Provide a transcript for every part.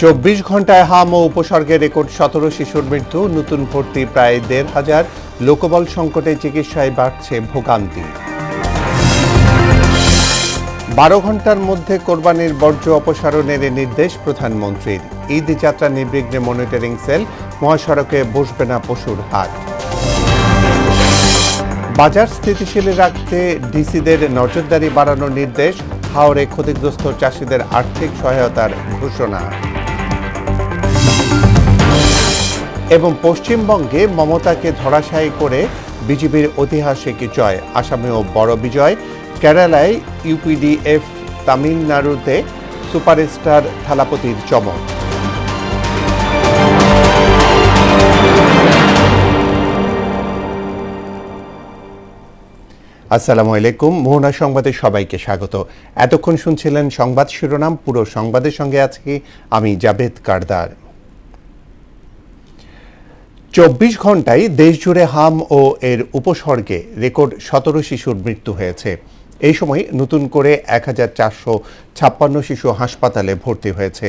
24 ঘন্টায় হাম ও উপসর্গে রেকর্ড 17 শিশুর মৃত্যু, নতুন ভর্তি প্রায় 1,500, লোকবল সংকটে চিকিৎসায় বাড়ছে ভোগান্তি। 12 ঘন্টার মধ্যে কোরবানির বর্জ্য অপসারণের নির্দেশ প্রধানমন্ত্রীর। ঈদ যাত্রা নির্বিঘ্নে মনিটরিং সেল, মহাসড়কে বসবে না পশুর হাট। বাজার স্থিতিশীল রাখতে ডিসিদের নজরদারি বাড়ানোর নির্দেশ, হাওরে ক্ষতিগ্রস্ত চাষিদের আর্থিক সহায়তার ঘোষণা। এবং পশ্চিমবঙ্গে মমতাকে ধরাশায়ী করে বিজেপির ঐতিহাসিক জয়, আসামেও বড় বিজয়। কেরালায় ইউপিডিএফ, তামিলনাড়ুতে সুপারস্টার থালাপতির চমক। আসসালামু আলাইকুম, মোহনা সংবাদে সবাইকে স্বাগত। এতক্ষণ শুনছিলেন সংবাদ শিরোনাম, পুরো সংবাদের সঙ্গে আছি আমি জাবেদ কারদার। 24 ঘন্টায় দেশজুড়ে হাম ও এর উপসর্গে রেকর্ড 17 শিশুর মৃত্যু হয়েছে। এই সময় নতুন করে 1456 শিশু হাসপাতালে ভর্তি হয়েছে।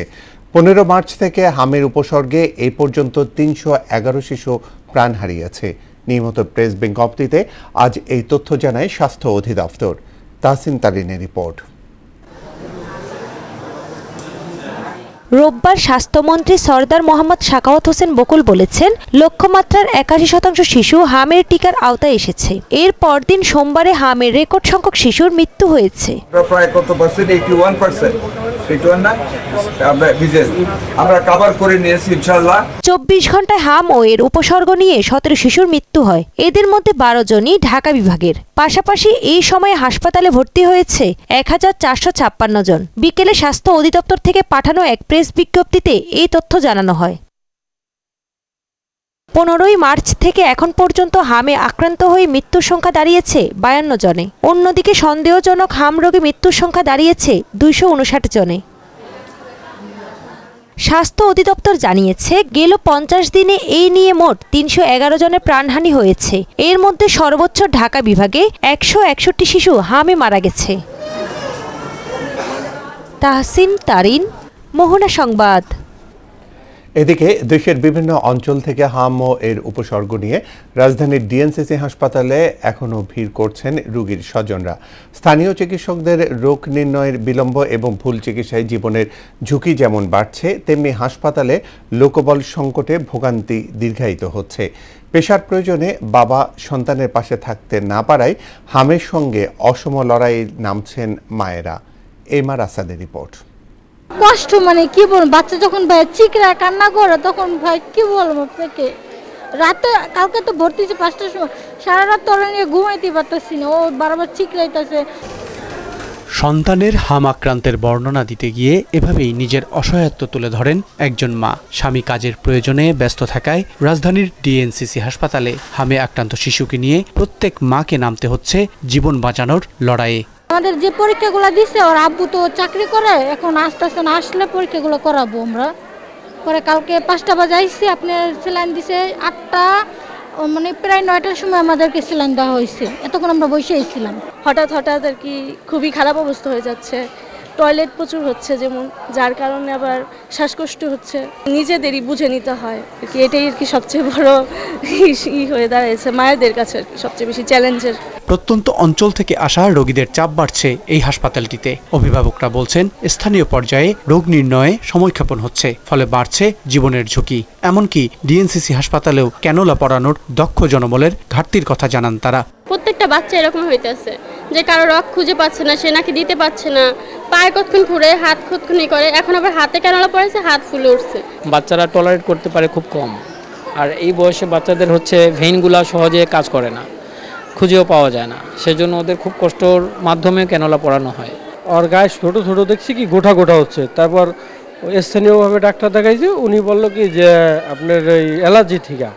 15 মার্চ থেকে হামের উপসর্গে এই পর্যন্ত 311 শিশু প্রাণ হারিয়েছে। নিয়মিত প্রেস বিজ্ঞপ্তিতে আজ এই তথ্য জানায় স্বাস্থ্য অধিদপ্তর। তাহসিন তারিনের রিপোর্ট। রোববার স্বাস্থ্যমন্ত্রী সরদার মোহাম্মদ সাখাওয়াত হোসেন বকুল বলেছেন, লক্ষ্যমাত্রার 81% শিশু হামের টিকার আওতায় এসেছে। এর পরদিন সোমবারে হামের রেকর্ড সংখ্যক শিশুর মৃত্যু হয়েছে। প্রায় কত পার্সেন্ট? 81%। আমরা কভার করে নিয়েছি ইনশাআল্লাহ। 24 ঘন্টায় হাম ও এর উপসর্গ নিয়ে 17 শিশুর মৃত্যু হয়। এদের মধ্যে 12 জনই ঢাকা বিভাগের। পাশাপাশি এই সময়ে হাসপাতালে ভর্তি হয়েছে 1456 জন। বিকেলে স্বাস্থ্য অধিদপ্তর থেকে পাঠানো এক প্রেস বিজ্ঞপ্তিতে এই তথ্য জানানো হয়। 15 মার্চ থেকে এখন পর্যন্ত হামে আক্রান্ত হয়ে মৃত্যুর সংখ্যা দাঁড়িয়েছে 52 জনে। অন্যদিকে সন্দেহজনক হাম রোগে মৃত্যুর সংখ্যা দাঁড়িয়েছে 259 জনে। স্বাস্থ্য অধিদপ্তর জানিয়েছে, গেল 50 দিনে এই নিয়ে মোট 311 জনের প্রাণহানি হয়েছে। এর মধ্যে সর্বোচ্চ ঢাকা বিভাগে 161 শিশু হামে মারা গেছে। তাহসিন তারিন, মোহনা সংবাদ। এদিকে দেশের বিভিন্ন অঞ্চল থেকে হাম ও এর উপসর্গ নিয়ে রাজধানীর ডিএনসিসি হাসপাতালে এখনও ভিড় করছেন রোগীর স্বজনরা। স্থানীয় চিকিৎসকদের রোগ নির্ণয়ের বিলম্ব এবং ভুল চিকিৎসায় জীবনের ঝুঁকি যেমন বাড়ছে, তেমনি হাসপাতালে লোকবল সংকটে ভোগান্তি দীর্ঘায়িত হচ্ছে। পেশার প্রয়োজনে বাবা সন্তানের পাশে থাকতে না পারায় হামের সঙ্গে অসম লড়াইয়ে নামছেন মায়েরা। এমআর আসাদের রিপোর্ট। কষ্ট মানে কি বলবো, বাচ্চা যখন ভাই চিকরা কান্না করে তখন ভাই কি বলবো আপনাকে। রাতে কালকে তো ভর্তি হয়েছে 5টার সময়, সারা রাত তোরা নিয়ে ঘুমাইতে পারতেছি না, ও বারবার চিকরাইতেছে। সন্তানের হাম আক্রান্তের বর্ণনা দিতে গিয়ে এভাবেই নিজের অসহায়ত্ব তুলে ধরেন একজন মা। স্বামী কাজের প্রয়োজনে ব্যস্ত থাকায় রাজধানীর ডিএনসিসি হাসপাতালে হামে আক্রান্ত শিশুকে নিয়ে প্রত্যেক মাকে নামতে হচ্ছে জীবন বাঁচানোর লড়াইয়ে। আমাদের যে পরীক্ষাগুলো দিচ্ছে, ওর আব্বু তো চাকরি করে, এখন আসতেছে না, আসলে পরীক্ষাগুলো করাবো আমরা। পরে কালকে 5টা বাজে আইসি, আপনার স্যালাইন দিছে 8টা, মানে প্রায় 9টার সময় আমাদেরকে স্যালাইন দেওয়া হয়েছে। এতক্ষণ আমরা বসে আইছিলাম। হঠাৎ আর কি খুবই খারাপ অবস্থা হয়ে যাচ্ছে। টয়লেট প্রচুর হচ্ছে, যেমন যার কারণে আবার শ্বাসকষ্ট হচ্ছে। নিজেদেরই বুঝে নিতে হয় আর কি, এটাই আর কি সবচেয়ে বড় হয়ে দাঁড়িয়েছে মায়েদের কাছে আর কি, সবচেয়ে বেশি চ্যালেঞ্জের। প্রত্যন্ত অঞ্চল থেকে আসা রোগীদের চাপ বাড়ছে এই হাসপাতালটিতে। অভিভাবকরা বলছেন, স্থানীয় পর্যায়ে রোগ নির্ণয়ে সময়ক্ষেপণ হচ্ছে, ফলে বাড়ছে জীবনের ঝুঁকি। এমনকি ডিএনসিসি হাসপাতালেও ক্যানোলা পরানোর দক্ষ জনবলের ঘাটতির কথা জানান তারা। প্রত্যেকটা বাচ্চা এরকম হইতেছে যে কারো রক খুঁজে পাচ্ছে না, সে নাকি দিতে পারছে না, পায়ে কতক্ষণ ঘুরে, হাত কতক্ষণই করে, এখন আবার হাতে ক্যানোলা পড়েছে, হাত ফুলে উঠছে। বাচ্চারা টলারেট করতে পারে খুব কম, আর এই বয়সে বাচ্চাদের হচ্ছে ভেইনগুলা সহজে কাজ করে না, খুঁজেও পাওয়া যায় না, সেজন্য ওদের খুব কষ্টর মাধ্যমে ক্যানোলা পড়ানো হয়। আর গায়ে ছোটো ছোটো দেখছি কি গোটা গোটা হচ্ছে। তারপর স্থানীয়ভাবে ডাক্তার দেখাইছে, উনি বললো কি যে আপনার এই অ্যালার্জি থেকে।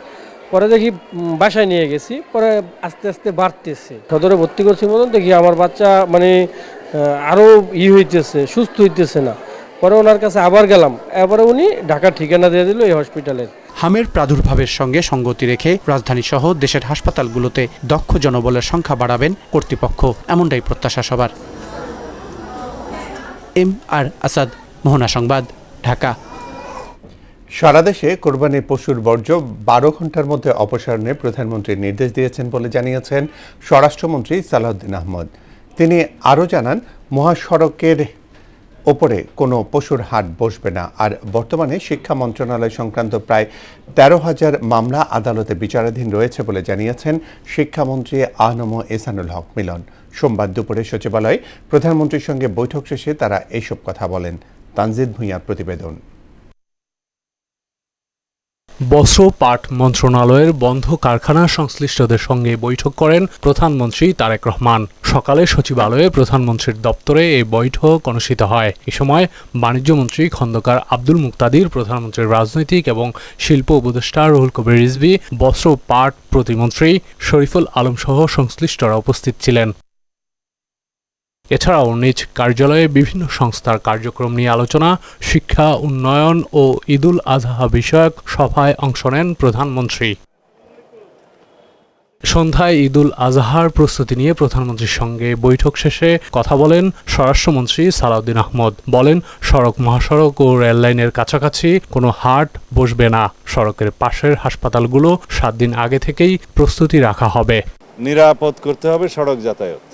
পরে দেখি বাসায় নিয়ে গেছি, পরে আস্তে আস্তে বাড়তেছে, সদরে ভর্তি করছি মতন দেখি আমার বাচ্চা মানে আরও হইতেছে, সুস্থ হইতেছে না। পরে ওনার কাছে আবার গেলাম, এবারে উনি ঢাকার ঠিকানা দিয়ে দিল এই হসপিটালের। হামের প্রাদুর্ভাবের সঙ্গে সঙ্গতি রেখে রাজধানী সহ দেশের হাসপাতালগুলোতে দক্ষ জনবলের সংখ্যা বাড়াবেন কর্তৃপক্ষ, এমনটাই প্রত্যাশা সবার। এমআর আসাদ, মোহনা সংবাদ, ঢাকা। সারা দেশে কোরবানির পশুর বর্জ্য 12 ঘন্টার মধ্যে অপসারণে প্রধানমন্ত্রী নির্দেশ দিয়েছেন বলে জানিয়েছেন স্বরাষ্ট্রমন্ত্রী সালাউদ্দিন আহমদ। তিনি আরও জানান, মহাসড়কের ওপরে কোনো পশুর হাট বসবে না। আর বর্তমানে শিক্ষা মন্ত্রণালয় সংক্রান্ত প্রায় 13,000 মামলা আদালতে বিচারাধীন রয়েছে বলে জানিয়েছেন শিক্ষামন্ত্রী আনম এহসানুল হক মিলন। সোমবার দুপুরে সচিবালয়ে প্রধানমন্ত্রীর সঙ্গে বৈঠক শেষে তারা এইসব কথা বলেন। তানজিদ ভূঁইয়ার প্রতিবেদন। বস্ত্র পাট মন্ত্রণালয়ের বন্ধ কারখানা সংশ্লিষ্টদের সঙ্গে বৈঠক করেন প্রধানমন্ত্রী তারেক রহমান। সকালে সচিবালয়ে প্রধানমন্ত্রীর দপ্তরে এই বৈঠক অনুষ্ঠিত হয়। এ সময় বাণিজ্যমন্ত্রী খন্দকার আব্দুল মুক্তাদির, প্রধানমন্ত্রীর রাজনৈতিক এবং শিল্প উপদেষ্টা রুহুল কবির রিজভী, বস্ত্র পাট প্রতিমন্ত্রী শরীফুল আলম সহ সংশ্লিষ্টরা উপস্থিত ছিলেন। এছাড়াও নিজ কার্যালয়ে বিভিন্ন সংস্থার কার্যক্রম নিয়ে আলোচনা, শিক্ষা উন্নয়ন ও ঈদুল আজহা বিষয়ক সভায় অংশ নেন প্রধানমন্ত্রী। সন্ধ্যায় ঈদুল আজহার প্রস্তুতি নিয়ে প্রধানমন্ত্রীর সঙ্গে বৈঠক শেষে কথা বলেন স্বরাষ্ট্রমন্ত্রী সালাউদ্দিন আহমদ। বলেন, সড়ক, মহাসড়ক ও রেল লাইনের কাছাকাছি কোনো হাট বসবে না। সড়কের পাশের হাসপাতালগুলো 7 দিন আগে থেকেই প্রস্তুতি রাখা হবে। নিরাপদ করতে হবে সড়ক যাতায়াত,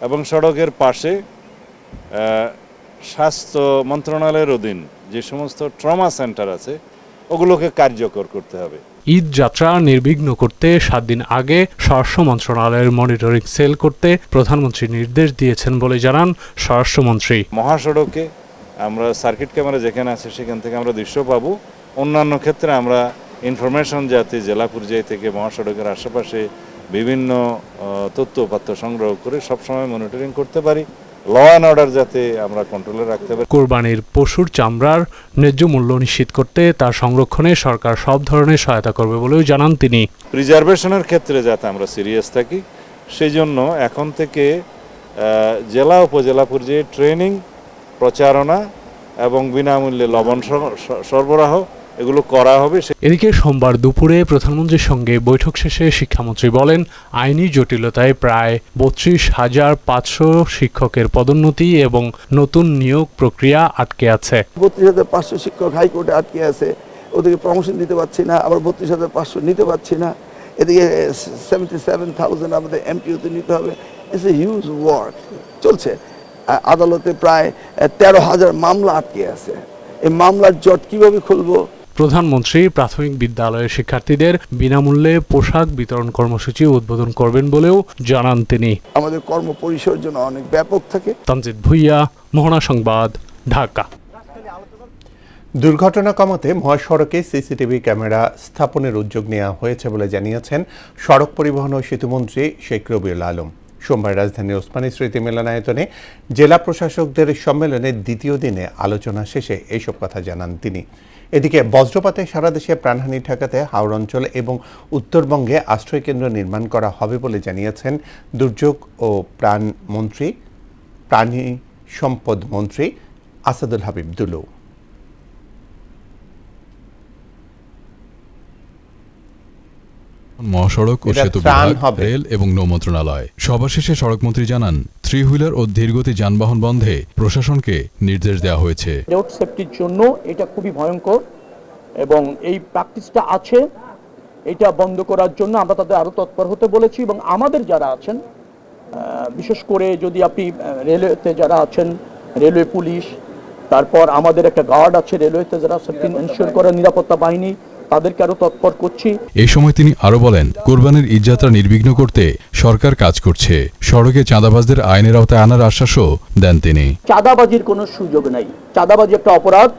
এবং সড়কের পাশে স্বাস্থ্য মন্ত্রণালয়ের অধীন যে সমস্ত ট্রমা সেন্টার আছে ওগুলোকে কার্যকর করতে হবে। ঈদ যাত্রা নির্বিঘ্ন করতে 7 দিন আগে স্বরাষ্ট্র মন্ত্রণালয়ের মনিটরিং সেল করতে প্রধানমন্ত্রী নির্দেশ দিয়েছেন বলে জানান স্বরাষ্ট্রমন্ত্রী। মহাসড়কে আমরা সার্কিট ক্যামেরা যেখানে আছে সেখান থেকে আমরা দৃশ্য পাবো। অন্যান্য ক্ষেত্রে আমরা ইনফরমেশন যাতে জেলা পর্যায় থেকে মহাসড়কের আশেপাশে বিভিন্ন তথ্যপাত্র সংগ্রহ করে সবসময় মনিটরিং করতে পারি। ল অ্যান্ড অর্ডার যাতে আমরা কন্ট্রোলে রাখতে পারি। কোরবানির পশুর চামড়ার ন্যায্য মূল্য নিশ্চিত করতে তার সংরক্ষণে সরকার সব ধরনের সহায়তা করবে বলেও জানান তিনি। প্রিজার্ভেশনের ক্ষেত্রে যাতে আমরা সিরিয়াস থাকি, সেই জন্য এখন থেকে জেলা উপজেলা পর্যায়ে ট্রেনিং, প্রচারণা এবং বিনামূল্যে লবণ সরবরাহ এগুলো করা হবে। এদিকে সোমবার দুপুরে প্রধানমন্ত্রীর সঙ্গে বৈঠক শেষে শিক্ষামন্ত্রী বলেন, আইনি জটিলতায় প্রায় 32,500 শিক্ষকের পদোন্নতি এবং নতুন নিয়োগ প্রক্রিয়া আটকে আছে। 32,500 শিক্ষক হাইকোর্টে আটকে আছে, ওদেরকে প্রমোশন দিতে পারছি না, আবার 32,500 নিতে পারছি না। এদিকে 77,000 আমাদের এমপিওতে নিতে হবে। ইটস এ হিউজ ওয়ার্ক চলছে। আদালতে প্রায় 13,000 মামলা আটকে আছে। এই মামলার জট কিভাবে খুলবো? প্রধানমন্ত্রী প্রাথমিক বিদ্যালয়ের শিক্ষার্থীদের বিনামূল্যে পোশাক বিতরণ কর্মসূচি উদ্বোধন করবেন বলেও জানান তিনি। আমাদের কর্ম পরিসর জন্য অনেক ব্যাপক থাকে। তানজিদ ভূঁইয়া, মোহনা সংবাদ, ঢাকা। দুর্ঘটনা কমাতে মহাসড়কে সিসিটিভি ক্যামেরা স্থাপনের উদ্যোগ নেওয়া হয়েছে বলে জানিয়েছেন সড়ক পরিবহন ও সেতুমন্ত্রী শেখ রবিউল আলম। সোমবার রাজধানীর ওসমানী স্মৃতি মিলনায়তনে জেলা প্রশাসকদের সম্মেলনের দ্বিতীয় দিনে আলোচনা শেষে এইসব কথা জানান তিনি। এদিকে বজ্রপাতে সারা দেশে প্রাণহানি ঠেকাতে হাওড় অঞ্চল এবং উত্তরবঙ্গে আশ্রয়কেন্দ্র নির্মাণ করা হবে বলে জানিয়েছেন দুর্যোগ ও প্রাণী সম্পদ মন্ত্রী আসাদুল হাবিব দুলু। মহাসড়ক ও সেতু বিভাগ, রেল এবং নৌ মন্ত্রণালয়। সভা শেষে সড়কমন্ত্রী জানান, 3 হুইলার ও ধীরগতি যানবাহন বন্ধে প্রশাসনকে নির্দেশ দেওয়া হয়েছে। রোড সেফটির জন্য এটা খুবই ভয়ঙ্কর এবং এই প্র্যাকটিসটা আছে, এটা বন্ধ করার জন্য আমরা তাদের আরো তৎপর হতে বলেছি। এবং আমাদের যারা আছেন, বিশেষ করে যদি আপনি রেলওয়েতে যারা আছেন, রেলওয়ে পুলিশ, তারপর আমাদের একটা গার্ড আছে রেলওয়েতে যারা সেফটি এনশিওর করে, নিরাপত্তা বাহিনী, তাদেরকে আরো তৎপর করছি। এই সময় তিনি আরো বলেন, কোরবানির ঈদযাত্রা নির্বিঘ্ন করতে সরকার কাজ করছে। সড়কে চাঁদাবাজদের আইনের আওতায় আনার আশ্বাসও দেন তিনি। চাঁদাবাজির কোনো সুযোগ নাই। চাঁদাবাজি একটা অপরাধ।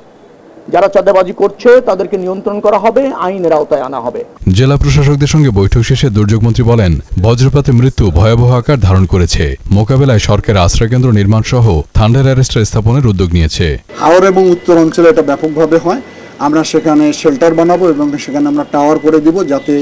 যারা চাঁদাবাজি করছে তাদেরকে নিয়ন্ত্রণ করা হবে, আইনের আওতায় আনা হবে। জেলা প্রশাসকদের সঙ্গে বৈঠক শেষে দুর্যোগমন্ত্রী বলেন, বজ্রপাতে মৃত্যু ভয়াবহ আকার ধারণ করেছে। মোকাবেলায় সরকার আশ্রয়কেন্দ্র নির্মাণ সহ থান্ডার অ্যারেস্টার স্থাপনের উদ্যোগ নিয়েছে। হাওড় এবং উত্তর অঞ্চলে এটা ব্যাপকভাবে হয়। আমরা সেখানে শেল্টার বানাবো এবং সেখানে আমরা টাওয়ার করে দিব যাতে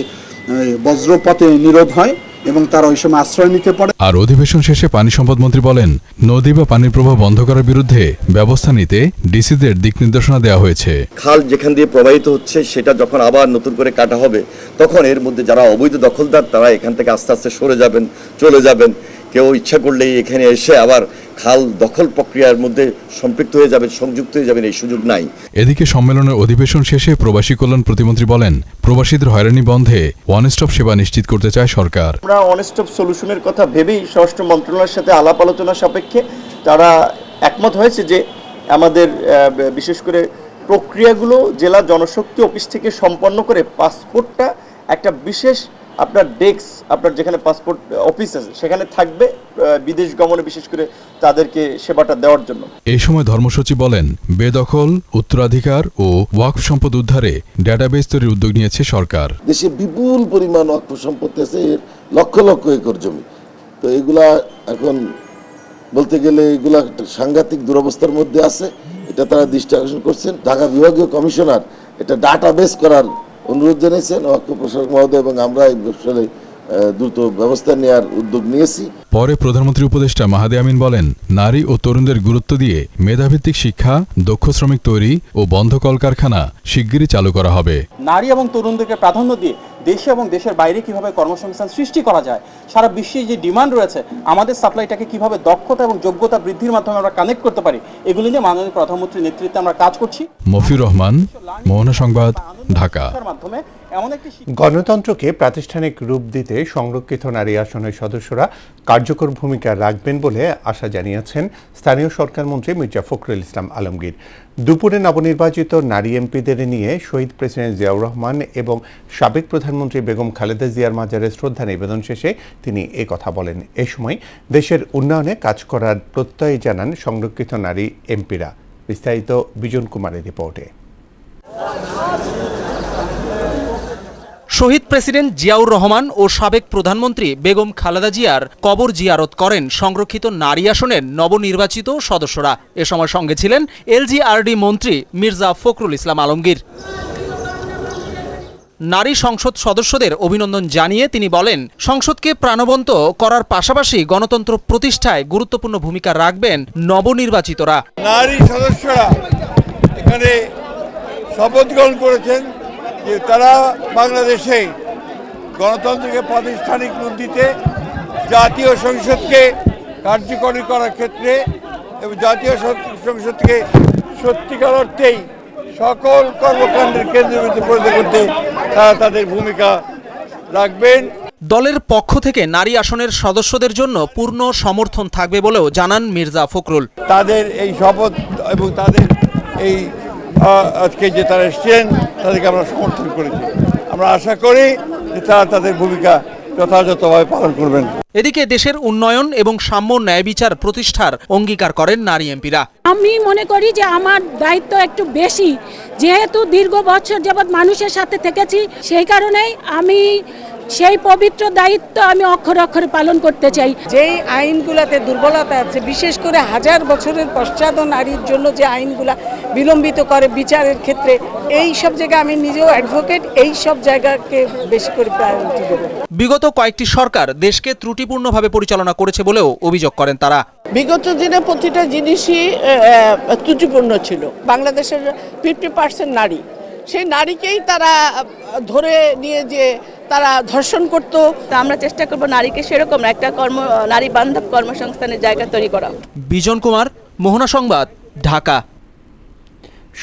বজ্রপাতে নিরোধ হয় এবং তারা ওই সময় আশ্রয় নিতে পারে। আর অধিবেশন শেষে পানি সম্পদ মন্ত্রী বলেন, নদী বা পানির প্রবাহ বন্ধ করার বিরুদ্ধে ব্যবস্থা নিতে ডিসিদের দিক নির্দেশনা দেওয়া হয়েছে। খাল যেখান দিয়ে প্রবাহিত হচ্ছে সেটা যখন আবার নতুন করে কাটা হবে, তখন এর মধ্যে যারা অবৈধ দখলদার তারা এখান থেকে আস্তে আস্তে সরে যাবেন, চলে যাবেন। কেউ ইচ্ছা করলেই এখানে এসে আবার খাল দখল প্রক্রিয়ার মধ্যে সম্পৃক্ত হয়ে যাবেন, সংযুক্ত হয়ে যাবেন, এই সুযোগ নাই। এদিকে সম্মেলনের অধিবেশন শেষে প্রবাসী কল্যাণ প্রতিমন্ত্রী বলেন, প্রবাসীদের হয়রানি বন্ধে ওয়ান স্টপ সেবা নিশ্চিত করতে চায় সরকার। আমরা ওয়ান স্টপ সলিউশনের কথা ভেবেই স্বরাষ্ট্র মন্ত্রণালয়ের সাথে আলাপ আলোচনা সাপেক্ষে তারা একমত হয়েছে যে আমাদের বিশেষ করে প্রক্রিয়াগুলো জেলা জনশক্তি অফিস থেকে সম্পন্ন করে পাসপোর্টটা একটা বিশেষ আপনার ডেস্ক, আপনার যেখানে পাসপোর্ট অফিস আছে সেখানে থাকবে বিদেশ গমনে বিশেষ করে তাদেরকে সেবাটা দেওয়ার জন্য। এই সময় ধর্মসচিব বলেন, বেদখল, উত্তরাধিকার ও ওয়াকফ সম্পদ উদ্ধারে ডেটাবেস তৈরির উদ্যোগ নিয়েছে সরকার। দেশে বিপুল পরিমাণ ওয়াকফ সম্পত্তি আছে, লক্ষ লক্ষ একর জমি। তো এগুলা এখন বলতে গেলে এগুলা সাংঘাতিক দুরবস্থার মধ্যে আছে, এটা তারা দৃষ্টি আকর্ষণ করছেন। ঢাকা বিভাগীয় কমিশনার এটা ডাটাবেস করার অনুরোধ জানিয়েছেন ওয়াকফ প্রশাসক মহোদয়, এবং আমরা এই বিষয়ে দ্রুত ব্যবস্থা নেওয়ার উদ্যোগ নিয়েছি। পরে প্রধানমন্ত্রী উপদেষ্টা মাহাদি আমিন বলেন, নারী ও তরুণদের গুরুত্ব দিয়ে মেধাভিত্তিক শিক্ষা, দক্ষ শ্রমিক তৈরি ও বন্ধ কলকারখানা শিগগিরই চালু করা হবে। নারী এবং তরুণদেরকে প্রাধান্য দিয়ে দেশে এবং দেশের বাইরে কিভাবে কর্মসংস্থান সৃষ্টি করা যায়, সারা বিশ্বে যে ডিমান্ড রয়েছে আমাদের সাপ্লাইটাকে কিভাবে দক্ষতা এবং যোগ্যতা বৃদ্ধির মাধ্যমে আমরা কানেক্ট করতে পারি, এগুলি নিয়ে মাননীয় প্রধানমন্ত্রীর নেতৃত্বে আমরা কাজ করছি। মফিউর রহমান, মোহনা সংবাদ, ঢাকা। গণতন্ত্রকে প্রাতিষ্ঠানিক রূপ দিতে সংরক্ষিত নারী আসনের সদস্যরা কার্যকর ভূমিকা রাখবেন বলে আশা জানিয়েছেন স্থানীয় সরকার মন্ত্রী মির্জা ফখরুল ইসলাম আলমগীর। দুপুরে নবনির্বাচিত নারী এমপিদের নিয়ে শহীদ প্রেসিডেন্ট জিয়াউর রহমান এবং সাবেক প্রধানমন্ত্রী বেগম খালেদা জিয়ার মাজারে শ্রদ্ধা নিবেদন শেষে তিনি কথা বলেন। এ সময় দেশের উন্নয়নে কাজ করার প্রত্যয় জানান সংরক্ষিত নারী এমপিরা। বিস্তারিত বিজন কুমারের রিপোর্টে। শহীদ প্রেসিডেন্ট জিয়াউর রহমান ও সাবেক প্রধানমন্ত্রী বেগম খালেদা জিয়ার কবর জিয়ারত করেন সংরক্ষিত নারী আসনের নবনির্বাচিত সদস্যরা। এ সময় সঙ্গে ছিলেন এলজিআরডি মন্ত্রী মির্জা ফখরুল ইসলাম আলমগীর। নারী সংসদ সদস্যদের অভিনন্দন জানিয়ে তিনি বলেন, সংসদকে প্রাণবন্ত করার পাশাপাশি গণতন্ত্র প্রতিষ্ঠায় গুরুত্বপূর্ণ ভূমিকা রাখবেন নবনির্বাচিতরা। নারী সদস্যরা এখানে শপথ গ্রহণ করেছেন যে তারা বাংলাদেশে গণতন্ত্রকে প্রাতিষ্ঠানিক রূপ দিতে, জাতীয় সংসদকে কার্যকরী করার ক্ষেত্রে এবং জাতীয় সংসদকে সত্যিকার অর্থেই সকল কর্মকাণ্ডের কেন্দ্রবিন্দু পরিণত করতে তারা তাদের ভূমিকা রাখবেন। দলের পক্ষ থেকে নারী আসনের সদস্যদের জন্য পূর্ণ সমর্থন থাকবে বলেও জানান মির্জা ফখরুল। তাদের এই শপথ এবং তাদের এই আজকে যে তারা এসছেন তাদেরকে আমরা সমর্থন করেছি। আমরা আশা করি যে তারা তাদের ভূমিকা যথাযথভাবে পালন করবেন। এদিকে দেশের উন্নয়ন এবং সাম্য ন্যায় বিচার প্রতিষ্ঠার অঙ্গীকার করেন নারী এমপিরা। আমি মনে করি যে আমার দায়িত্ব একটু বেশি, যেহেতু দীর্ঘ বছর যাবৎ মানুষের সাথে থেকেছি, সেই কারণেই আমি সেই পবিত্র দায়িত্ব আমি অক্ষরে অক্ষরে পালন করতে চাই। যেই আইনগুলোতে দুর্বলতা আছে, বিশেষ করে হাজার বছরের পশ্চাৎ নারীর জন্য যে আইনগুলা বিলম্বিত করে বিচারের ক্ষেত্রে, এই সব জায়গায় আমি নিজেও অ্যাডভোকেট, এই সব জায়গাকে বেশি করে প্রায়োরিটি দেব। বিগত কয়েকটি সরকার দেশকে ত্রুটিপূর্ণভাবে পরিচালনা করেছে বলেও অভিযোগ করেন তারা। বিগত দিনে প্রতিটা জিনিসই ত্রুটিপূর্ণ ছিল। বাংলাদেশের 50% নারী, সেই নারীকেই তারা ধরে নিয়ে যে তারা ধর্ষণ করত। আমরা চেষ্টা করব নারীকে সেরকম একটা নারী বান্ধব কর্মসংস্থানের জায়গা তৈরি করা। বিজন কুমার, মোহনা সংবাদ, ঢাকা।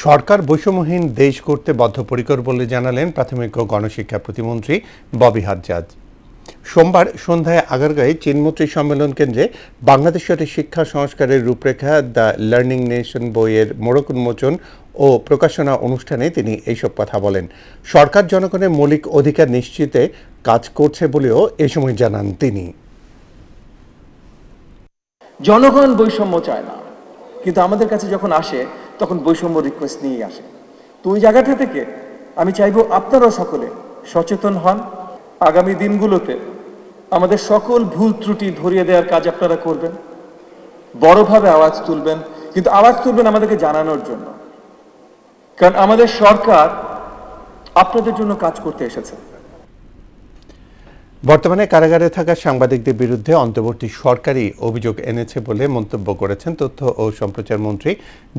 সরকার বৈষম্যহীন দেশ করতে বদ্ধপরিকর বলে জানালেন প্রাথমিক ও গণশিক্ষা প্রতিমন্ত্রী ববি হাজ্জাজ। সোমবার সন্ধ্যায় আগারগাঁয়ে চীনমৈত্রী সম্মেলন কেন্দ্রে বাংলাদেশের শিক্ষা সংস্কারের রূপরেখা দ্য লার্নিং নেশন বইয়ের মোড়ক উন্মোচন ও প্রকাশনা অনুষ্ঠানে তিনি এইসব কথা বলেন। সরকার জনগণের মৌলিক অধিকার নিশ্চিতে কাজ করছে বলেও এ সময় জানান তিনি। জনগণ বৈষম্য চায় না, কিন্তু আমাদের কাছে যখন আসে তখন বৈষম্য রিকোয়েস্ট নিয়ে আসে। তো ওই জায়গাটা থেকে আমি চাইবো আপনারাও সকলে সচেতন হন। আগামী দিনগুলোতে আমাদের সকল ভুল ত্রুটি ধরিয়ে দেওয়ার কাজ আপনারা করবেন, বড়ভাবে আওয়াজ তুলবেন, কিন্তু আওয়াজ তুলবেন আমাদেরকে জানানোর জন্য, কারণ আমাদের সরকার আপনাদের জন্য কাজ করতে এসেছে। বর্তমানে কারাগারে থাকা সাংবাদিকদের বিরুদ্ধে অন্তর্বর্তী সরকারই অভিযোগ এনেছে বলে মন্তব্য করেছেন তথ্য ও সম্প্রচার মন্ত্রী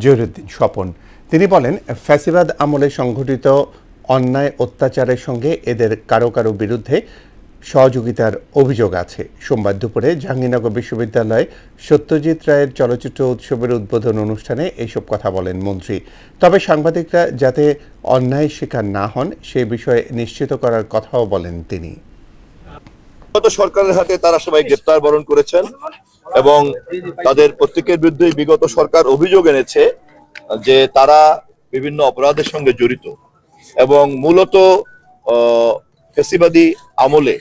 জহিরুদ্দিন স্বপন। তিনি বলেন, ফ্যাসিবাদ আমলে সংঘটিত অন্যায় অত্যাচারের সঙ্গে এদের কারো কারো বিরুদ্ধে সহযোগিতার অভিযোগ আছে। সোমবার দুপুরে জাহাঙ্গীরনগর বিশ্ববিদ্যালয়ে সত্যজিৎ রায়ের চলচ্চিত্র উৎসবের উদ্বোধন অনুষ্ঠানে এসব কথা বলেন মন্ত্রী। তবে সাংবাদিকরা যাতে অন্যায় শিকার না হন সে বিষয়ে নিশ্চিত করার কথাও বলেন তিনি। গত সরকারের হাতে তারা সবাই গ্রেপ্তার বরণ করেছেন এবং তাদের প্রত্যেকের বিরুদ্ধে বিগত সরকার অভিযোগ এনেছে যে তারা বিভিন্ন অপরাধের সঙ্গে জড়িত এবং মূলত ফ্যাসিবাদী আমলে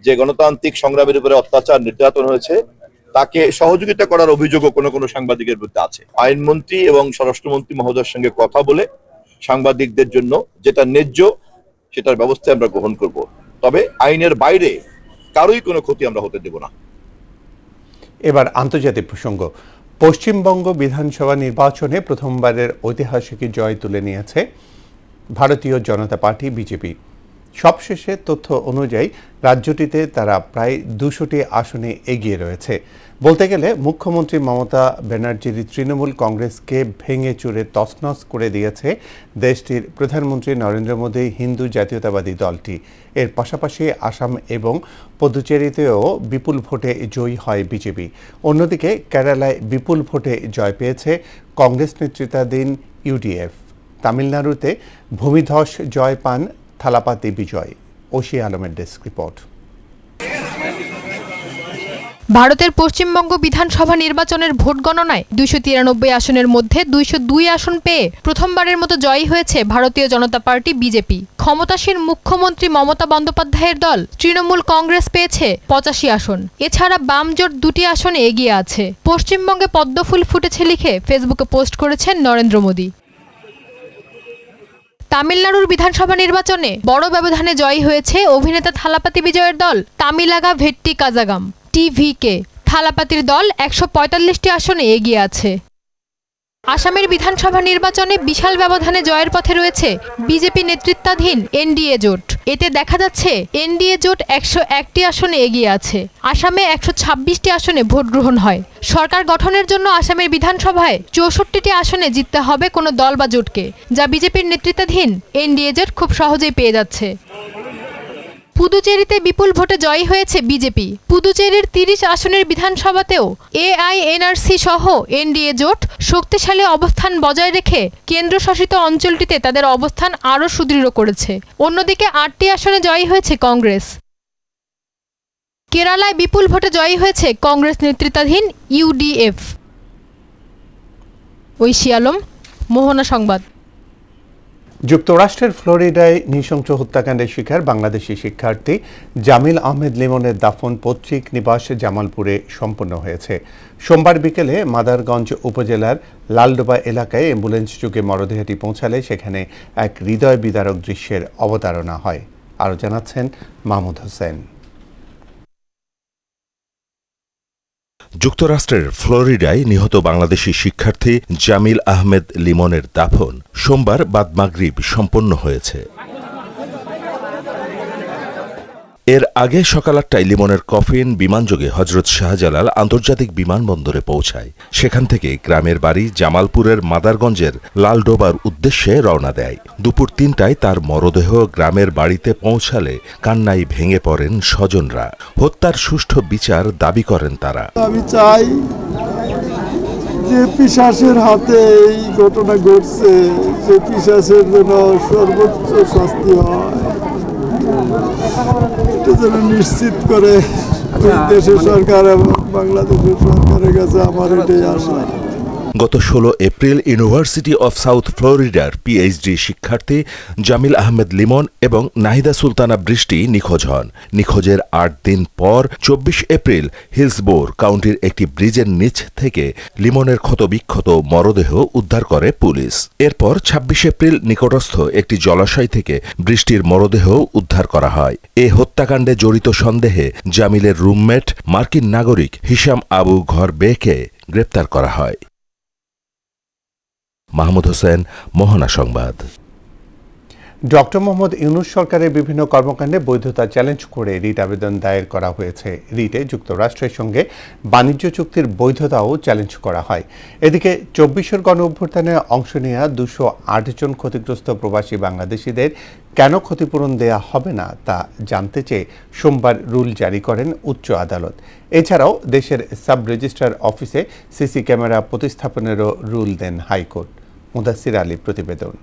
যে গণতান্ত্রিক সংগ্রামের উপরে অত্যাচার নির্যাতন হয়েছে তাকে সহযোগিতা করার অভিযোগও কোনো কোনো সাংবাদিকের বিরুদ্ধে আছে। আইনমন্ত্রী এবং স্বরাষ্ট্রমন্ত্রী মহোদয়ের সঙ্গে কথা বলে সাংবাদিকদের জন্য যেটা ন্যায্য সেটার ব্যবস্থা আমরা গ্রহণ করব। তবে আইনের বাইরে কারোই কোনো ক্ষতি আমরা হতে দেব না। এবার আন্তর্জাতিক প্রসঙ্গ। পশ্চিমবঙ্গ বিধানসভা নির্বাচনে প্রথমবারের ঐতিহাসিক জয় তুলে নিয়েছে ভারতীয় জনতা পার্টি বিজেপি। সবশেষে তথ্য অনুযায়ী রাজ্যটিতে তারা প্রায় 200টি আসনে এগিয়ে রয়েছে। বলতে গেলে মুখ্যমন্ত্রী মমতা ব্যানার্জির তৃণমূল কংগ্রেসকে ভেঙে চুরে তছনছ করে দিয়েছে দেশটির প্রধানমন্ত্রী নরেন্দ্র মোদী হিন্দু জাতীয়তাবাদী দলটি। এর পাশাপাশি আসাম এবং পুদুচেরিতেও বিপুল ভোটে জয়ী হয় বিজেপি। অন্যদিকে কেরালায় বিপুল ভোটে জয় পেয়েছে কংগ্রেস নেতৃত্বাধীন ইউডিএফ। তামিলনাড়ুতে ভূমিধস জয় পান থালাপাতি বিজয়। ওশি আলমের ডেস্ক রিপোর্ট। ভারতের পশ্চিমবঙ্গ বিধানসভা নির্বাচনের ভোট গণনায় 293 আসনের মধ্যে 202 আসন পেয়ে প্রথমবারের মতো জয়ী হয়েছে ভারতীয় জনতা পার্টি বিজেপি। ক্ষমতাসীন মুখ্যমন্ত্রী মমতা বন্দ্যোপাধ্যায়ের দল তৃণমূল কংগ্রেস পেয়েছে 85 আসন। এছাড়া বাম জোট 2টি আসনে এগিয়ে আছে। পশ্চিমবঙ্গে পদ্মফুল ফুটেছে লিখে ফেসবুকে পোস্ট করেছেন নরেন্দ্র মোদী। তামিলনাড়ুর বিধানসভা নির্বাচনে বড় ব্যবধানে জয়ী হয়েছে অভিনেতা থালাপাতি বিজয়ের দল তামিলাগা ভেট্টি কাজাগাম টিভিকে। থালাপাতির দল 145টি আসনে এগিয়ে আছে। আসামের বিধানসভা নির্বাচনে বিশাল ব্যবধানে জয়ের পথে রয়েছে বিজেপি নেতৃত্বাধীন এনডিএ জোট। এতে দেখা যাচ্ছে এনডিএ জোট 101টি আসনে এগিয়ে আছে। আসামে 126টি আসনে ভোট গ্রহণ হয়। সরকার গঠনের জন্য আসামের বিধানসভায় 64টি আসনে জিততে হবে কোনো দল বা জোটকে, যা বিজেপির নেতৃত্বাধীন এনডিএ জোট খুব সহজেই পেয়ে যাচ্ছে। পুদুচেরিতে বিপুল ভোটে জয়ী হয়েছে বিজেপি। পুদুচেরির 30 আসনের বিধানসভাতেও এআইএনআরসি সহ এনডিএ জোট শক্তিশালী অবস্থান বজায় রেখে কেন্দ্রশাসিত অঞ্চলটিতে তাদের অবস্থান আরও সুদৃঢ় করেছে। অন্যদিকে 8টি আসনে জয়ী হয়েছে কংগ্রেস। কেরালায় বিপুল ভোটে জয়ী হয়েছে কংগ্রেস নেতৃত্বাধীন ইউডিএফ। ঐশী আলম, মোহনা সংবাদ। যুক্তরাষ্ট্রের ফ্লোরিডায় নৃশংস হত্যাকাণ্ডের শিকার বাংলাদেশি শিক্ষার্থী জামিল আহমেদ লিমনের দাফন পৈতৃক নিবাস জামালপুরে সম্পন্ন হয়েছে। সোমবার বিকেলে মাদারগঞ্জ উপজেলার লালডোবা এলাকায় অ্যাম্বুলেন্স যোগে মরদেহটি পৌঁছালে সেখানে এক হৃদয় বিদারক দৃশ্যের অবতারণা হয়। আরও জানাচ্ছেন মাহমুদ হোসেন। যুক্তরাষ্ট্রের ফ্লোরিডায় নিহত বাংলাদেশি শিক্ষার্থী জামিল আহমেদ লিমনের দাফন সোমবার বাদ মাগরিব সম্পন্ন হয়েছে। এর আগে সকাল 8টায় লিমনের কফিন বিমানযোগে হজরত শাহজালাল আন্তর্জাতিক বিমানবন্দরে পৌঁছায়। সেখান থেকে গ্রামের বাড়ি জামালপুরের মাদারগঞ্জের লালডোবার উদ্দেশ্যে রওনা দেয়। দুপুর 3টায় তার মরদেহ গ্রামের বাড়িতে পৌঁছালে কান্নায় ভেঙে পড়েন স্বজনরা। হত্যার সুষ্ঠু বিচার দাবি করেন তারা। আমি চাই যে পিশাচের হাতে এই ঘটনা ঘটছে, যে পিশাচের জন্য সর্বোচ্চ শাস্তি হয়, এটা যেন নিশ্চিত করে দেশের সরকার এবং বাংলাদেশের সরকারের কাছে আমার এটাই আশা। গত 16 এপ্রিল ইউনিভার্সিটি অফ সাউথ ফ্লোরিডার পিএইচডি শিক্ষার্থী জামিল আহমেদ লিমন এবং নাহিদা সুলতানা বৃষ্টি নিখোঁজ হন। নিখোঁজের 8 দিন পর 24 এপ্রিল হিলসবোর কাউন্টির একটি ব্রিজের নিচ থেকে লিমনের ক্ষতবিক্ষত মরদেহ উদ্ধার করে পুলিশ। এরপর 26 এপ্রিল নিকটস্থ একটি জলাশয় থেকে বৃষ্টির মরদেহ উদ্ধার করা হয়। এ হত্যাকাণ্ডে জড়িত সন্দেহে জামিলের রুমমেট মার্কিন নাগরিক হিশাম আবু ঘরবেকে গ্রেপ্তার করা হয়। মাহমুদ হোসেন, মোহনা সংবাদ। ডক্টর মোহাম্মদ ইউনূস সরকারের বিভিন্ন কর্মকাণ্ডে বৈধতা চ্যালেঞ্জ করে রিট আবেদন দায়ের করা হয়েছে। রিটে যুক্তরাষ্ট্রের সঙ্গে বাণিজ্য চুক্তির বৈধতাও চ্যালেঞ্জ করা হয়। এদিকে 24 গণ অভ্যুত্থানে অংশ নেওয়া 208 জন ক্ষতিগ্রস্ত প্রবাসী বাংলাদেশিদের কেন ক্ষতিপূরণ দেয়া হবে না তা জানতে চেয়ে সোমবার রুল জারি করেন উচ্চ আদালত। এছাড়াও দেশের সাব রেজিস্ট্রার অফিসে সিসি ক্যামেরা প্রতিস্থাপনেরও রুল দেন হাইকোর্ট। মুদাসসির আলী প্রতিবেদন।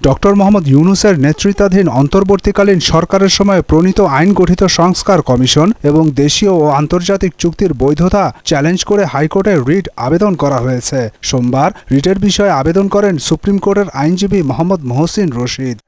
ডক্টর মোহাম্মদ ইউনূসের নেতৃত্বাধীন অন্তর্বর্তীকালীন সরকারের সময় প্রণীত আইন গঠিত সংস্কার কমিশন এবং দেশীয় ও আন্তর্জাতিক চুক্তির বৈধতা চ্যালেঞ্জ করে হাইকোর্টে রিট আবেদন করা হয়েছে। সোমবার রিটের বিষয়ে আবেদন করেন সুপ্রিম কোর্টের আইনজীবী মোহাম্মদ মহসিন রশিদ।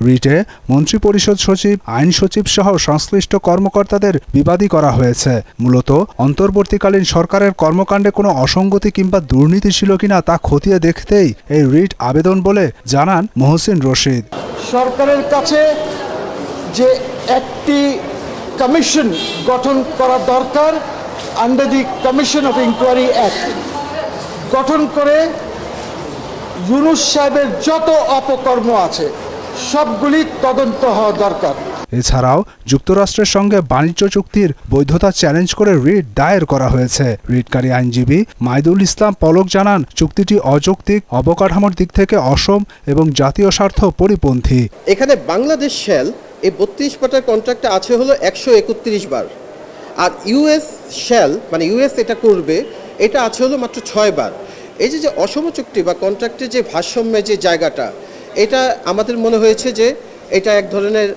রিটে মন্ত্রিপরিষদ সচিব, আইন সচিব সহ সংশ্লিষ্ট কর্মকর্তাদের বিবাদী করা হয়েছে। মূলত অন্তর্বর্তীকালীন সরকারের কর্মকাণ্ডে কোনো অসঙ্গতি কিংবা দুর্নীতি ছিল কিনা তা খতিয়ে দেখতেই এই রিট আবেদন বলে জানান মহসিন রশিদ। সরকারের কাছে যে একটি কমিশন গঠন করা দরকার, under the commission of inquiry act গঠন করে ইউনূস সাহেবের যত অপকর্ম আছে সবগুলি তদন্ত হওয়া দরকার। এছাড়াও যুক্তরাষ্ট্রের সঙ্গে বাণিজ্য চুক্তির বৈধতা চ্যালেঞ্জ করে রিট দায়ের করা হয়েছে। রিটকারী আইনজীবী মাইদুল ইসলাম পলক জানান, চুক্তিটি অযৌক্তিক, অবকাঠামোর দিক থেকে অসম এবং জাতীয় স্বার্থ পরিপন্থী। এখানে বাংলাদেশ শেল এই 32 পাতার কন্ট্রাক্টে আছে হলো 131 বার, আর ইউএস শেল মানে ইউএস এটা করবে এটা আছে হলো মাত্র 6 বার। এই যে অসম চুক্তি বা কন্ট্রাক্টের যে ভারসাম্যের যে জায়গাটা, এটা আমাদের মনে হয়েছে যে এটা এক ধরনের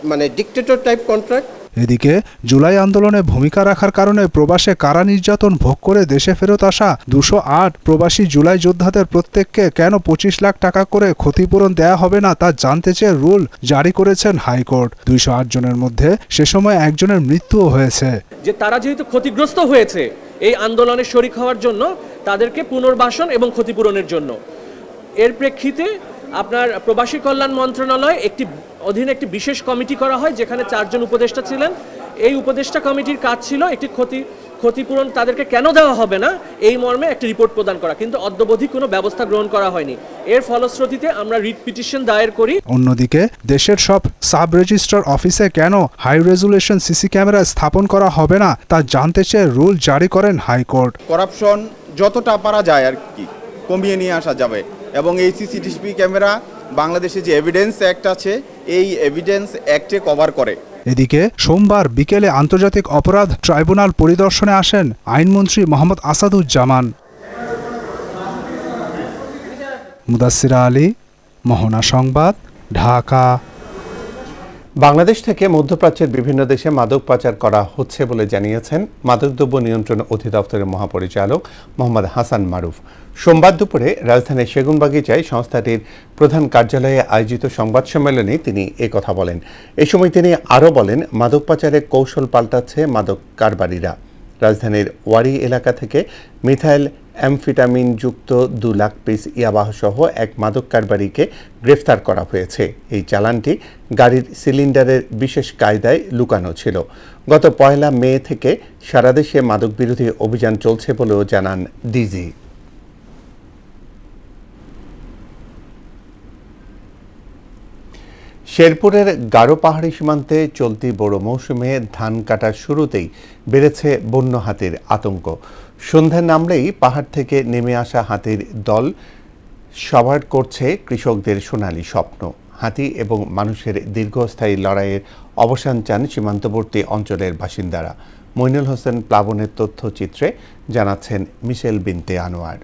মানে ডিক্টেটর টাইপ কন্ট্রাক্ট। এদিকে জুলাই আন্দোলনে ভূমিকা রাখার কারণে প্রবাসে কারা নির্যাতন ভোগ করে দেশে ফেরত আসা 208 প্রবাসী জুলাই যোদ্ধাদের প্রত্যেককে কেন 25 লাখ টাকা করে ক্ষতিপূরণ দেয়া হবে না তা জানতে চেয়ে রুল জারি করেছেন হাইকোর্ট। 208 জনের মধ্যে সে সময় একজনের মৃত্যুও হয়েছে। যে তারা যেহেতু ক্ষতিগ্রস্ত হয়েছে এই আন্দোলনে শরিক হওয়ার জন্য, তাদেরকে পুনর্বাসন এবং ক্ষতিপূরণের জন্য এর প্রেক্ষিতে আপনার প্রবাসী কল্যাণ মন্ত্রণালয় অধীনে একটি বিশেষ কমিটি করা হয়, যেখানে 4 জন উপদেষ্টা ছিলেন। এই উপদেষ্টা কমিটির কাজ ছিল একটি ক্ষতিপূরণ তাদেরকে কেন দেওয়া হবে না এই মর্মে একটি রিপোর্ট প্রদান করা, কিন্তু অদ্যাবধি কোনো ব্যবস্থা গ্রহণ করা হয়নি। এর ফলশ্রুতিতে আমরা রিট পিটিশন দায়ের করি। অন্যদিকে দেশের সব সাব রেজিস্ট্রার অফিসে কেন হাই রেজুলেশন সিসি ক্যামেরা স্থাপন করা হবে না তা জানতে চেয়ে রুল জারি করেন হাইকোর্ট। করাপশন যতটা পারা যায় আর কি কমিয়ে নিয়ে আসা যাবে, এবং এই সিসিটিভি ক্যামেরা বাংলাদেশে যে এভিডেন্স অ্যাক্ট আছে এই এভিডেন্স অ্যাক্টে কভার করে। এদিকে সোমবার বিকেলে আন্তর্জাতিক অপরাধ ট্রাইব্যুনাল পরিদর্শনে আসেন আইনমন্ত্রী মোহাম্মদ আসাদুজ্জামান। মুদাসসির আলী, মোহনা সংবাদ, ঢাকা। বাংলাদেশ থেকে মধ্যপ্রাচ্যের বিভিন্ন দেশে মাদক পাচার করা হচ্ছে বলে জানিয়েছেন মাদকদ্রব্য নিয়ন্ত্রণ অধিদপ্তরের মহাপরিচালক মোহাম্মদ হাসান মারুফ। সোমবার দুপুরে রাজধানীর সেগুনবাগিচায় সংস্থাটির প্রধান কার্যালয়ে আয়োজিত সংবাদ সম্মেলনে তিনি কথা বলেন। এ সময় তিনি আরও বলেন, মাদক পাচারে কৌশল পাল্টাচ্ছে মাদক কারবারিরা। রাজধানীর ওয়ারি এলাকা থেকে মিথাইল অ্যামফিটামিন যুক্ত 2 লাখ পিস ইয়াবাসহ এক মাদক কারবারিকে গ্রেফতার করা হয়েছে। এই চালানটি গাড়ির সিলিন্ডারের বিশেষ কায়দায় লুকানো ছিল। গত 1 মে থেকে সারা দেশে মাদক বিরোধী অভিযান চলছে বলেও জানান ডিজি। শেরপুরের গারো পাহাড়ি সীমান্তে চলতি বড় মৌসুমে ধান কাটার শুরুতেই বেড়েছে বন্য হাতির আতঙ্ক। সন্ধ্যা নামলেই পাহাড় থেকে নেমে আসা হাতির দল সবার করছে কৃষকদের সোনালী স্বপ্ন। হাতি এবং মানুষের দীর্ঘস্থায়ী লড়াইয়ের অবসান চান সীমান্তবর্তী অঞ্চলের বাসিন্দারা। মইনুল হোসেন প্লাবনের তথ্যচিত্রে জানাচ্ছেন মিশেল বিনতে আনোয়ার।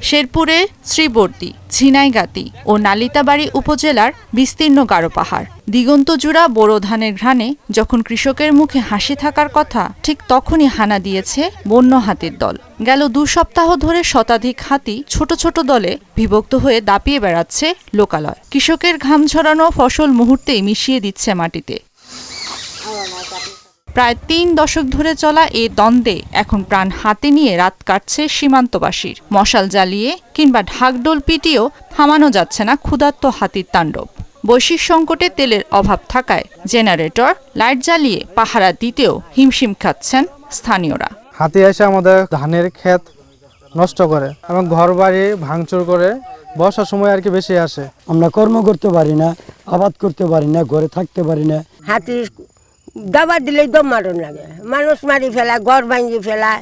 শেরপুরে শ্রীবর্দী, ঝিনাইগাতি ও নালিতাবাড়ী উপজেলার বিস্তীর্ণ গারো পাহাড়, দিগন্তজোড়া বোরো ধানের ঘ্রাণে যখন কৃষকের মুখে হাসি থাকার কথা, ঠিক তখনই হানা দিয়েছে বন্য হাতির দল। গেল 2 সপ্তাহ ধরে শতাধিক হাতি ছোট ছোট দলে বিভক্ত হয়ে দাপিয়ে বেড়াচ্ছে লোকালয়। কৃষকের ঘাম ঝরানো ফসল মুহূর্তেই মিশিয়ে দিচ্ছে মাটিতে। প্রায় 3 দশক ধরে চলা এ দ্বন্দ্বে এখন প্রাণ হাতে নিয়ে রাত কাটছে সীমান্তবাসীর। মশাল জ্বালিয়ে কিংবা ঢাকডোল পিটিয়েও থামানো যাচ্ছে না ক্ষুধার্ত হাতির তাণ্ডব। বৈশ্বিক সংকটে তেলের অভাব থাকায় জেনারেটর, লাইট জ্বালিয়ে পাহারা দিতেও হিমশিম খাচ্ছেন স্থানীয়রা। হাতি এসে আমাদের ধানের ক্ষেত নষ্ট করে এবং ঘর বাড়ি ভাঙচুর করে, বর্ষার সময় আর কি বেশি আসে। আমরা কর্ম করতে পারি না, আবাদ করতে পারি না, ঘরে থাকতে পারি না। হাতি দাবার দিলেই দম মারণ লাগে, মানুষ মারি ফেলায়, ঘর ভাঙিয়ে ফেলায়,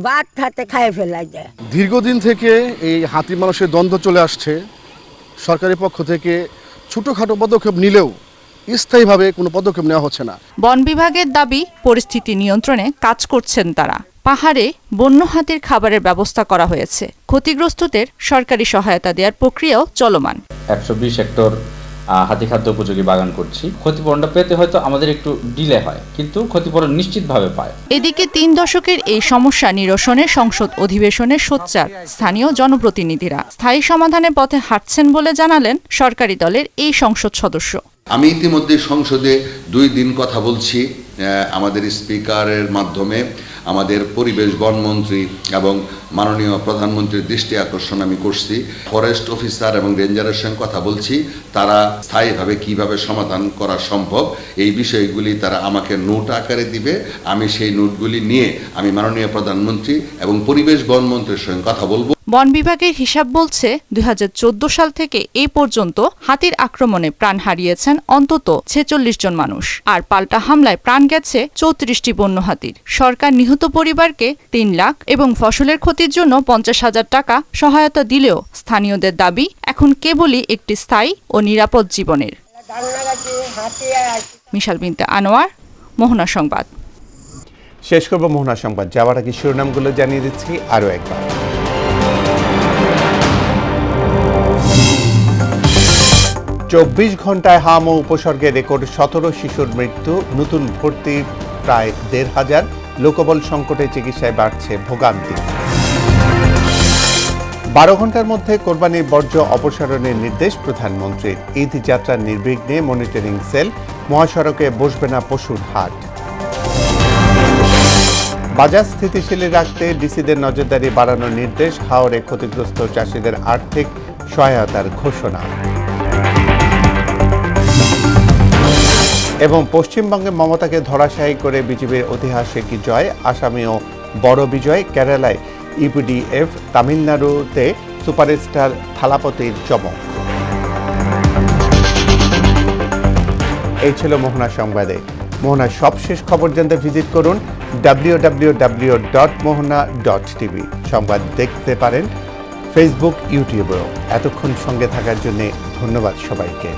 ভাত হাতে খাইয়ে ফেলায় যায়। দীর্ঘদিন থেকে এই হাতি মানুষের দ্বন্দ্ব চলে আসছে। সরকারের পক্ষ থেকে ছোটখাটো পদক্ষেপ নিলেও স্থায়ীভাবে কোনো পদক্ষেপ নেওয়া হচ্ছে না। বন বিভাগের দাবি, পরিস্থিতি নিয়ন্ত্রণে কাজ করছেন তারা। পাহাড়ে বন্য হাতির খাবারের ব্যবস্থা করা হয়েছে। ক্ষতিগ্রস্তদের সরকারি সহায়তা দেওয়ার প্রক্রিয়াও চলমান। 120 হেক্টর হাতি খাদ্য উপযোগী বাগান করছি। ক্ষতিপূরণটা পেতে হয়তো আমাদের একটু ডিলে হয়, কিন্তু ক্ষতিপূরণ নিশ্চিতভাবে পায়। এদিকে 3 দশকের এই সমস্যা নিরসনে সংসদ অধিবেশনে সোচ্চার স্থানীয় জনপ্রতিনিধিরা। স্থায়ী সমাধানের পথে হাঁটছেন বলে জানালেন সরকারি দলের এই সংসদ সদস্য। আমি ইতিমধ্যে সংসদে 2 দিন কথা বলছি, আমাদের স্পিকারের মাধ্যমে আমাদের পরিবেশ বনমন্ত্রী এবং মাননীয় প্রধানমন্ত্রীর দৃষ্টি আকর্ষণ আমি করছি। ফরেস্ট অফিসার এবং রেঞ্জারের সঙ্গে কথা বলছি, তারা স্থায়ীভাবে কিভাবে সমাধান করা সম্ভব এই বিষয়গুলি তারা আমাকে নোট আকারে দিবে। আমি সেই নোটগুলি নিয়ে আমি মাননীয় প্রধানমন্ত্রী এবং পরিবেশ বনমন্ত্রীর সঙ্গে কথা বলবো। বন বিভাগের হিসাব বলছে 2014 সাল থেকে এই পর্যন্ত হাতির আক্রমণে প্রাণ হারিয়েছেন অন্তত 46 জন মানুষ, আর পাল্টা হামলায় প্রাণ গেছে 34টি বন্য হাতির। সরকার নিহত পরিবারকে 3 লাখ এবং ফসলের ক্ষতির জন্য 50,000 টাকা সহায়তা দিলেও স্থানীয়দের দাবি এখন কেবলই একটি স্থায়ী ও নিরাপদ জীবনের। মিশাল বিনতে আনোয়ার, মোহনা সংবাদ। শেষ করব মোহনা সংবাদ। যাওয়ার আগে শিরোনামগুলো জানিয়ে দিচ্ছি আরও একবার। 24 ঘন্টায় হাম ও উপসর্গে রেকর্ড 17 শিশুর মৃত্যু, নতুন ভর্তি প্রায় 1,500, লোকবল সংকটে চিকিৎসায় বাড়ছে ভোগান্তি। 12 ঘন্টার মধ্যে কোরবানির বর্জ্য অপসারণের নির্দেশ প্রধানমন্ত্রীর। ঈদ যাত্রার নির্বিঘ্নে মনিটরিং সেল, মহাসড়কে বসবে না পশুর হাট। বাজার স্থিতিশীল রাখতে ডিসিদের নজরদারি বাড়ানোর নির্দেশ, হাওরে ক্ষতিগ্রস্ত চাষিদের আর্থিক সহায়তার ঘোষণা। এবং পশ্চিমবঙ্গে মমতাকে ধরাশায়ী করে বিজেপির ঐতিহাসিক জয়, আসামেও বড় বিজয়। কেরালায় ইউপিডিএফ, তামিলনাড়ুতে সুপারস্টার থালাপতির চমক। এই ছিল মোহনা সংবাদে। মোহনার সবশেষ খবর জানতে ভিজিট করুন www.mohana.tv। সংবাদ দেখতে পারেন ফেসবুক, ইউটিউবেও। এতক্ষণ সঙ্গে থাকার জন্য ধন্যবাদ সবাইকে।